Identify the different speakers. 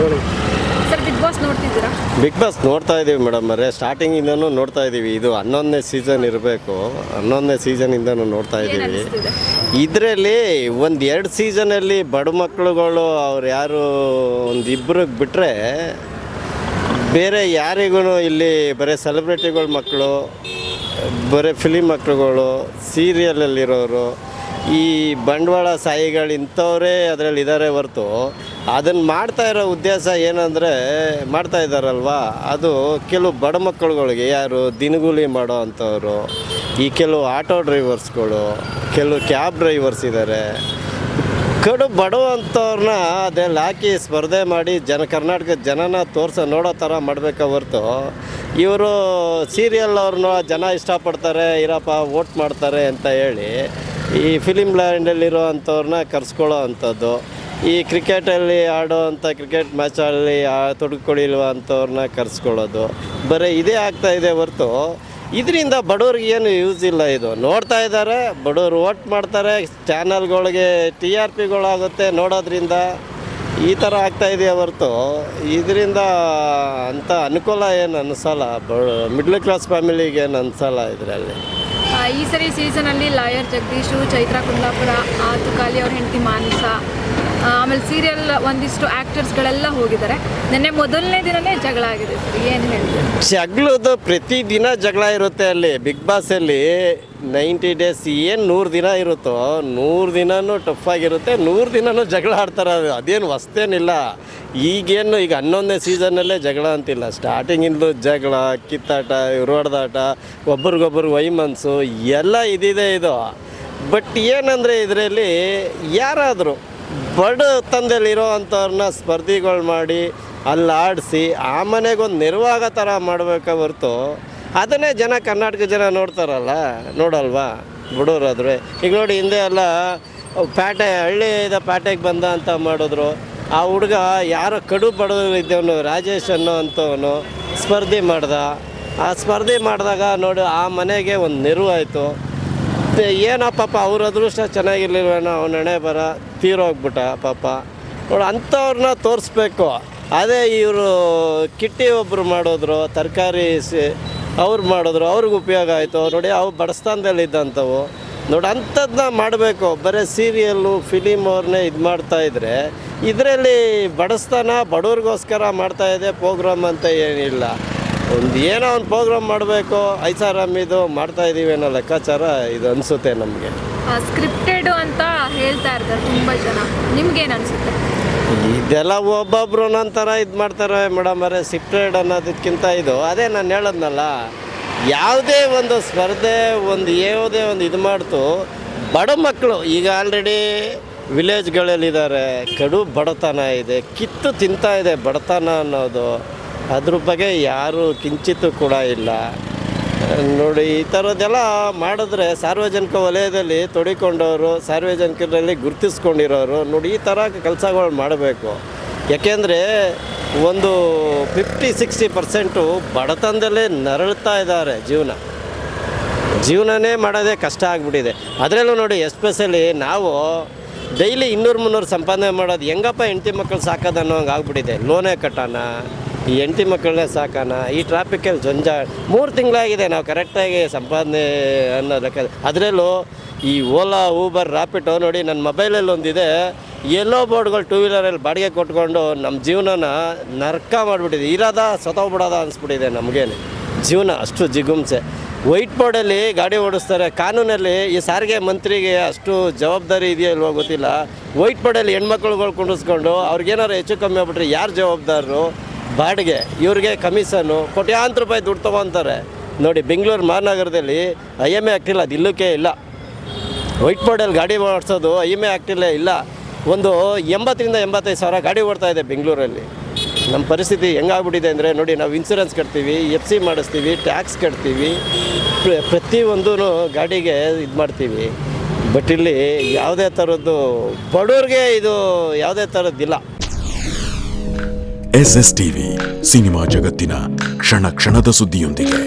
Speaker 1: ನೋಡಿ.
Speaker 2: Sir big boss ನೋಡ್ತಿದ್ದೀರಾ?
Speaker 1: Big boss ನೋಡ್ತಾ ಇದ್ದೀವಿ ಮೇಡಮ್ ಅವರೇ, ಸ್ಟಾರ್ಟಿಂಗಿಂದನೂ ನೋಡ್ತಾ ಇದ್ದೀವಿ. ಇದು 11ನೇ ಸೀಸನ್ ಇರಬೇಕು. 11ನೇ ಸೀಸನಿಂದನೂ ನೋಡ್ತಾ ಇದ್ದೀವಿ. ಇದರಲ್ಲಿ ಒಂದು 2 ಸೀಸನಲ್ಲಿ ಬಡ ಮಕ್ಕಳುಗಳು ಅವ್ರು ಯಾರು ಒಂದು ಇಬ್ಬರಿಗೆ ಬಿಟ್ಟರೆ ಬೇರೆ ಯಾರಿಗೂ ಇಲ್ಲಿ ಬರೀ ಸೆಲೆಬ್ರಿಟಿಗಳ ಮಕ್ಕಳು, ಬರೀ ಫಿಲಿಮ್ ಮಕ್ಕಳುಗಳು, ಸೀರಿಯಲಲ್ಲಿರೋರು, ಈ ಬಂಡವಾಳ ಸಾಯಿಗಳು ಇಂಥವರೇ ಅದರಲ್ಲಿ ಇದ್ದಾರೆ ಹೊರತು ಅದನ್ನು ಮಾಡ್ತಾ ಇರೋ ಉದ್ದೇಶ ಏನಂದರೆ ಮಾಡ್ತಾ ಇದ್ದಾರಲ್ವ, ಅದು ಕೆಲವು ಬಡ ಮಕ್ಕಳುಗಳಿಗೆ, ಯಾರು ದಿನಗೂಲಿ ಮಾಡೋ ಅಂಥವ್ರು, ಈ ಕೆಲವು ಆಟೋ ಡ್ರೈವರ್ಸ್ಗಳು, ಕೆಲವು ಕ್ಯಾಬ್ ಡ್ರೈವರ್ಸ್ ಇದ್ದಾರೆ, ಕಡು ಬಡವಂಥವ್ರನ್ನ ಅದೆಲ್ಲ ಹಾಕಿ ಸ್ಪರ್ಧೆ ಮಾಡಿ ಕರ್ನಾಟಕದ ಜನನ ನೋಡೋ ಥರ ಮಾಡಬೇಕ ಹೊರ್ತು ಇವರು ಸೀರಿಯಲ್ ಅವ್ರನ್ನ ಜನ ಇಷ್ಟಪಡ್ತಾರೆ, ಇರಪ್ಪ ವೋಟ್ ಮಾಡ್ತಾರೆ ಅಂತ ಹೇಳಿ ಈ ಫಿಲಿಮ್ ಲ್ಯಾಂಡಲ್ಲಿರೋ ಅಂಥವ್ರನ್ನ ಕರೆಸ್ಕೊಳ್ಳೋ ಅಂಥದ್ದು, ಈ ಕ್ರಿಕೆಟಲ್ಲಿ ಆಡೋ ಅಂಥ ಕ್ರಿಕೆಟ್ ಮ್ಯಾಚಲ್ಲಿ ತೊಡಗಿಕೊಳ್ಳಿಲ್ವ ಅಂಥವ್ರನ್ನ ಕರೆಸ್ಕೊಳ್ಳೋದು, ಬರೀ ಇದೇ ಆಗ್ತಾಯಿದೆ ಹೊರ್ತು ಇದರಿಂದ ಬಡವ್ರಿಗೆ ಏನು ಯೂಸ್ ಇಲ್ಲ. ಇದು ನೋಡ್ತಾ ಇದ್ದಾರೆ, ಬಡವರು ವೋಟ್ ಮಾಡ್ತಾರೆ, ಚಾನಲ್ಗಳಿಗೆ TRPಗಳಾಗುತ್ತೆ ನೋಡೋದ್ರಿಂದ, ಈ ಥರ ಆಗ್ತಾಯಿದೆಯಾ ಹೊರ್ತು ಇದರಿಂದ ಅಂಥ ಅನುಕೂಲ ಏನು ಅನ್ನಿಸಲ್ಲ. ಮಿಡ್ಲ್ ಕ್ಲಾಸ್ ಫ್ಯಾಮಿಲಿಗೆ ಏನು ಅನಿಸಲ್ಲ ಇದರಲ್ಲಿ.
Speaker 2: ಈ ಸರಿ ಸೀಸನಲ್ಲಿ ಲಾಯರ್ ಜಗದೀಶು, ಚೈತ್ರಾ ಕುಂದಾಪುರ, ತುಕಾಲಿ ಅವ್ರ ಹೆಂಡತಿ ಮಾನಸ, ಆಮೇಲೆ ಸೀರಿಯಲ್ ಒಂದಿಷ್ಟು ಆ್ಯಕ್ಟರ್ಸ್ಗಳೆಲ್ಲ ಹೋಗಿದ್ದಾರೆ. ನೆನ್ನೆ ಮೊದಲನೇ ದಿನವೇ ಜಗಳ ಆಗಿದೆ ಸರ್, ಏನು ಹೇಳ್ತೀವಿ?
Speaker 1: ಜಗಳದ ಪ್ರತಿದಿನ ಜಗಳ ಇರುತ್ತೆ ಅಲ್ಲಿ ಬಿಗ್ ಬಾಸಲ್ಲಿ. 90 ಡೇಸ್ ಏನು 100 ದಿನ ಇರುತ್ತೋ 100 ದಿನವೂ ಟಫ್ ಆಗಿರುತ್ತೆ, 100 ದಿನವೂ ಜಗಳ ಆಡ್ತಾರೆ. ಅದೇನು ಹೊಸ್ತೇನಿಲ್ಲ. ಈಗೇನು ಈಗ 11ನೇ ಸೀಸನ್ನಲ್ಲೇ ಜಗಳ ಅಂತಿಲ್ಲ, ಸ್ಟಾರ್ಟಿಂಗಿಂದು ಜಗಳ, ಕಿತ್ತಾಟ, ಹೊಡೆದಾಟ, ಒಬ್ರಿಗೊಬ್ರಿಗೆ ವೈಮನ್ಸು ಎಲ್ಲ ಇದಿದೆ ಇದು. ಬಟ್ ಏನಂದರೆ ಇದರಲ್ಲಿ ಯಾರಾದರೂ ಬಡ ತಂದೆಯಲ್ಲಿರೋ ಅಂಥವ್ರನ್ನ ಸ್ಪರ್ಧಿಗಳು ಮಾಡಿ ಅಲ್ಲಿ ಆಡಿಸಿ ಆ ಮನೆಗೊಂದು ನೆರವಾಗೋ ಥರ ಮಾಡಬೇಕ ಹೊರ್ತು ಅದನ್ನೇ ಕರ್ನಾಟಕ ಜನ ನೋಡ್ತಾರಲ್ಲ, ನೋಡಲ್ವಾ ಬಡವರಾದ್ರೆ. ಈಗ ನೋಡಿ, ಹಿಂದೆ ಎಲ್ಲ ಹಳ್ಳಿಯಿಂದ ಪ್ಯಾಟೆಗೆ ಬಂದ ಅಂತ ಮಾಡಿದ್ರು. ಆ ಹುಡುಗ ಯಾರೋ ಕಡು ಬಡವರು ಇದ್ದವನು, ರಾಜೇಶ್ ಅನ್ನೋ ಅಂಥವನು ಸ್ಪರ್ಧೆ ಮಾಡ್ದ. ಆ ಸ್ಪರ್ಧೆ ಮಾಡಿದಾಗ ನೋಡಿ ಆ ಮನೆಗೆ ಒಂದು ನೆರವು ಆಯಿತು. ಏನೋ ಪಾಪ ಅವ್ರ ಅದೃಷ್ಟ ಚೆನ್ನಾಗಿರ್ಲಿಲ್ವೇನೋ, ಅವನ ಹಣೆ ಬರ ತೀರೋಗ್ಬಿಟ್ಟ ಪಾಪ. ನೋಡಿ ಅಂಥವ್ರನ್ನ ತೋರಿಸ್ಬೇಕು. ಅದೇ ಇವರು ಕಿಟ್ಟಿ ಒಬ್ಬರು ಮಾಡಿದ್ರು, ತರಕಾರಿ ಅವ್ರು ಮಾಡಿದ್ರು, ಅವ್ರಿಗೆ ಉಪಯೋಗ ಆಯಿತು. ನೋಡಿ ಅವು ಬಡಸ್ತಾನದಲ್ಲಿದ್ದಂಥವು ನೋಡಿ ಅಂಥದ್ದನ್ನ ಮಾಡಬೇಕು. ಬರೀ ಸೀರಿಯಲ್ಲು ಫಿಲಿಮ್ ಅವ್ರನ್ನೇ ಇದು ಮಾಡ್ತಾಯಿದ್ರೆ ಇದರಲ್ಲಿ ಬಡಸ್ತಾನ ಬಡವ್ರಿಗೋಸ್ಕರ ಮಾಡ್ತಾಯಿದೆ ಪ್ರೋಗ್ರಾಮ್ ಅಂತ ಏನಿಲ್ಲ. ಏನೋ ಒಂದು ಪ್ರೋಗ್ರಾಮ್ ಮಾಡಬೇಕು, ಐಷಾರಾಮಿದು ಮಾಡ್ತಾಯಿದ್ದೀವಿ ಅನ್ನೋ ಲೆಕ್ಕಾಚಾರ ಇದು ಅನಿಸುತ್ತೆ ನಮಗೆ.
Speaker 2: ಸ್ಕ್ರಿಪ್ಟೆಡು ಅಂತ ಹೇಳ್ತಾ ಇರ್ತಾರೆ ತುಂಬ ಜನ, ನಿಮ್ಗೇನು ಅನಿಸುತ್ತೆ?
Speaker 1: ಇದೆಲ್ಲ ಒಬ್ಬೊಬ್ರು ಒಂದೊಂಥರ ಇದು ಮಾಡ್ತಾರೆ ಮೇಡಮ್ ಅವರೇ. ಸ್ಕ್ರಿಪ್ಟೆಡ್ ಅನ್ನೋದಕ್ಕಿಂತ ಇದು ಅದೇ ನಾನು ಹೇಳೋದ್ನಲ್ಲ, ಯಾವುದೇ ಒಂದು ಸ್ಪರ್ಧೆ ಯಾವುದೇ ಒಂದು ಇದು ಮಾಡ್ತು ಬಡ ಮಕ್ಕಳು ಈಗ ಆಲ್ರೆಡಿ ವಿಲೇಜ್ಗಳಲ್ಲಿದ್ದಾರೆ, ಕಡು ಬಡತನ ಇದೆ, ಕಿತ್ತು ತಿಂತಾ ಇದೆ ಬಡತನ ಅನ್ನೋದು. ಅದ್ರ ಬಗ್ಗೆ ಯಾರು ಕಿಂಚಿತ್ತೂ ಕೂಡ ಇಲ್ಲ ನೋಡಿ. ಈ ಥರದ್ದೆಲ್ಲ ಮಾಡಿದ್ರೆ ಸಾರ್ವಜನಿಕ ವಲಯದಲ್ಲಿ ತೊಡಿಕೊಂಡವರು, ಸಾರ್ವಜನಿಕರಲ್ಲಿ ಗುರುತಿಸ್ಕೊಂಡಿರೋರು ನೋಡಿ ಈ ಥರ ಕೆಲಸಗಳು ಮಾಡಬೇಕು. ಯಾಕೆಂದರೆ ಒಂದು 50-60% ಬಡತನದಲ್ಲೇ ನರಳ್ತಾ ಇದ್ದಾರೆ. ಜೀವನನೇ ಮಾಡೋದೇ ಕಷ್ಟ ಆಗಿಬಿಟ್ಟಿದೆ. ಅದರಲ್ಲೂ ನೋಡಿ, ಎಸ್ಪೆಷಲಿ ನಾವು ಡೈಲಿ 200-300 ಸಂಪಾದನೆ ಮಾಡೋದು ಹೆಂಗಪ್ಪ ಹೆಂಡತಿ ಮಕ್ಕಳು ಸಾಕೋದು ಅನ್ನೋ ಹಂಗೆ ಆಗ್ಬಿಟ್ಟಿದೆ. ಲೋನೇ ಕಟ್ಟೋಣ, ಈ ಹೆಂಡತಿ ಮಕ್ಕಳನ್ನೇ ಸಾಕೋಣ, ಈ ಟ್ರಾಫಿಕಲ್ಲಿ 3 ತಿಂಗಳಾಗಿದೆ ನಾವು ಕರೆಕ್ಟಾಗಿ ಸಂಪಾದನೆ ಅನ್ನೋ ಲೆಕ್ಕ. ಅದರಲ್ಲೂ ಈ ಓಲಾ, ಊಬರ್, ರ್ಯಾಪಿಡೋ ನೋಡಿ, ನನ್ನ ಮೊಬೈಲಲ್ಲಿ ಒಂದಿದೆ, ಎಲ್ಲೋ ಬೋರ್ಡ್ಗಳು 2 ವೀಲರಲ್ಲಿ ಬಾಡಿಗೆ ಕೊಟ್ಕೊಂಡು ನಮ್ಮ ಜೀವನನ ನರ್ಕ ಮಾಡಿಬಿಟ್ಟಿದೆ. ಇರೋದ ಸತ್ತೋಗ್ಬಿಡೋದ ಅನಿಸ್ಬಿಟ್ಟಿದೆ ನಮಗೇನೆ. ಜೀವನ ಅಷ್ಟು ಜಿಗುಂಸೆ. ವೈಟ್ ಬೋರ್ಡಲ್ಲಿ ಗಾಡಿ ಓಡಿಸ್ತಾರೆ. ಕಾನೂನಲ್ಲಿ ಈ ಸಾರಿಗೆ ಮಂತ್ರಿಗೆ ಅಷ್ಟು ಜವಾಬ್ದಾರಿ ಇದೆಯೋ ಇಲ್ವೋ ಗೊತ್ತಿಲ್ಲ. ವೈಟ್ ಬೋರ್ಡಲ್ಲಿ ಹೆಣ್ಮಕ್ಳುಗಳು ಕುಂಡಿಸ್ಕೊಂಡು ಅವ್ರಿಗೇನಾರು ಹೆಚ್ಚು ಕಮ್ಮಿ ಆಗ್ಬಿಟ್ರೆ ಯಾರು ಜವಾಬ್ದಾರರು? ಬಾಡಿಗೆ, ಇವ್ರಿಗೆ ಕಮಿಷನ್ನು, ಕೋಟ್ಯಾಂತರ ರೂಪಾಯಿ ದುಡ್ಡು ತೊಗೊತಾರೆ ನೋಡಿ. ಬೆಂಗಳೂರು ಮಹಾನಗರದಲ್ಲಿ IMA ಆಗ್ತಿಲ್ಲ, ಅದು ಇಲ್ಲಕ್ಕೆ ಇಲ್ಲ. ವೈಟ್ ಬೋರ್ಡಲ್ಲಿ ಗಾಡಿ ಓಡಿಸೋದು IMA ಆಗ್ತಿಲ್ಲ ಇಲ್ಲ. ಒಂದು 80,000-85,000 ಸಾವಿರ ಗಾಡಿ ಓಡ್ತಾ ಇದೆ ಬೆಂಗಳೂರಲ್ಲಿ. ನಮ್ಮ ಪರಿಸ್ಥಿತಿ ಹೆಂಗಾಗ್ಬಿಟ್ಟಿದೆ ಅಂದರೆ ನೋಡಿ, ನಾವು ಇನ್ಸೂರೆನ್ಸ್ ಕಟ್ತೀವಿ, FC ಮಾಡಿಸ್ತೀವಿ, ಟ್ಯಾಕ್ಸ್ ಕಟ್ತೀವಿ, ಪ್ರತಿಯೊಂದೂ ಗಾಡಿಗೆ ಇದು ಮಾಡ್ತೀವಿ. ಬಟ್ ಇಲ್ಲಿ ಯಾವುದೇ ಥರದ್ದು ಬಡವ್ರಿಗೆ ಇದು ಯಾವುದೇ ಥರದ್ದಿಲ್ಲ.
Speaker 3: SSTV ಸಿನಿಮಾ ಜಗತ್ತಿನ ಕ್ಷಣ ಕ್ಷಣದ ಸುದ್ದಿಯೊಂದಿಗೆ.